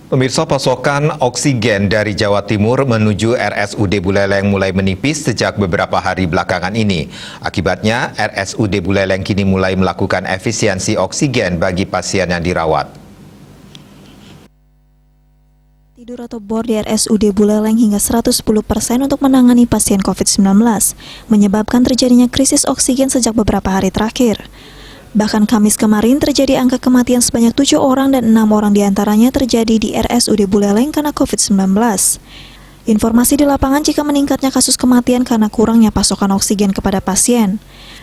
Pemirsa, pasokan oksigen dari Jawa Timur menuju RSUD Buleleng mulai menipis sejak beberapa hari belakangan ini. Akibatnya, RSUD Buleleng kini mulai melakukan efisiensi oksigen bagi pasien yang dirawat. Tidur atau bor di RSUD Buleleng hingga 110% untuk menangani pasien COVID-19, menyebabkan terjadinya krisis oksigen sejak beberapa hari terakhir. Bahkan Kamis kemarin terjadi angka kematian sebanyak 7 orang dan 6 orang diantaranya terjadi di RSUD Buleleng karena COVID-19. Informasi di lapangan jika meningkatnya kasus kematian karena kurangnya pasokan oksigen kepada pasien.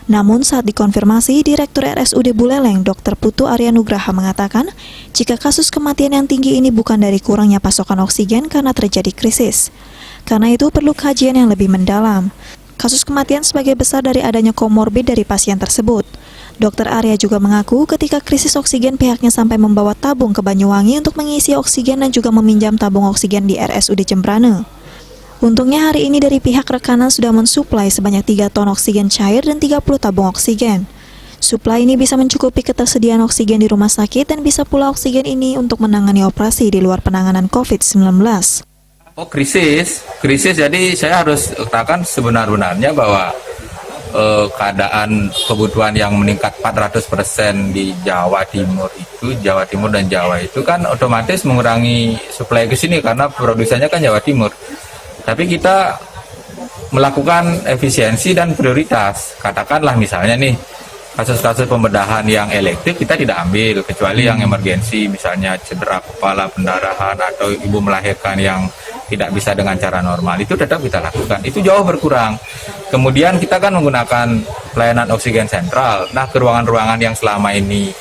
Namun saat dikonfirmasi, Direktur RSUD Buleleng, Dr. Putu Arya Nugraha mengatakan, jika kasus kematian yang tinggi ini bukan dari kurangnya pasokan oksigen karena terjadi krisis. Karena itu perlu kajian yang lebih mendalam. Kasus kematian sebagai besar dari adanya komorbid dari pasien tersebut. Dr. Arya juga mengaku ketika krisis oksigen pihaknya sampai membawa tabung ke Banyuwangi untuk mengisi oksigen dan juga meminjam tabung oksigen di RSUD Jembrane. Untungnya hari ini dari pihak rekanan sudah mensuplai sebanyak 3 ton oksigen cair dan 30 tabung oksigen. Suplai ini bisa mencukupi ketersediaan oksigen di rumah sakit dan bisa pula oksigen ini untuk menangani operasi di luar penanganan COVID-19. Oh, krisis jadi saya harus katakan sebenar-benarnya bahwa keadaan kebutuhan yang meningkat 400% di Jawa Timur dan Jawa itu kan otomatis mengurangi suplai ke sini karena produksinya kan Jawa Timur. Tapi kita melakukan efisiensi dan prioritas. Katakanlah misalnya nih, kasus-kasus pembedahan yang elektif kita tidak ambil, kecuali yang emergensi, misalnya cedera kepala, pendarahan, atau ibu melahirkan yang tidak bisa dengan cara normal, itu tetap kita lakukan. Itu jauh berkurang. Kemudian kita kan menggunakan pelayanan oksigen sentral. Nah, ke ruangan-ruangan yang selama ini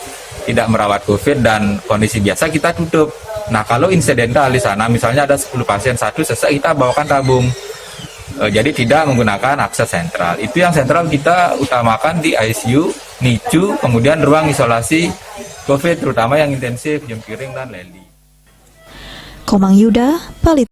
tidak merawat COVID dan kondisi biasa kita tutup. Nah, kalau insidental di sana, misalnya ada 10 pasien, 1 sesak, kita bawakan tabung. Jadi tidak menggunakan akses sentral. Itu yang sentral kita utamakan di ICU, NICU, kemudian ruang isolasi COVID, terutama yang intensif, jempiring dan leli. Komang Yuda, Bali.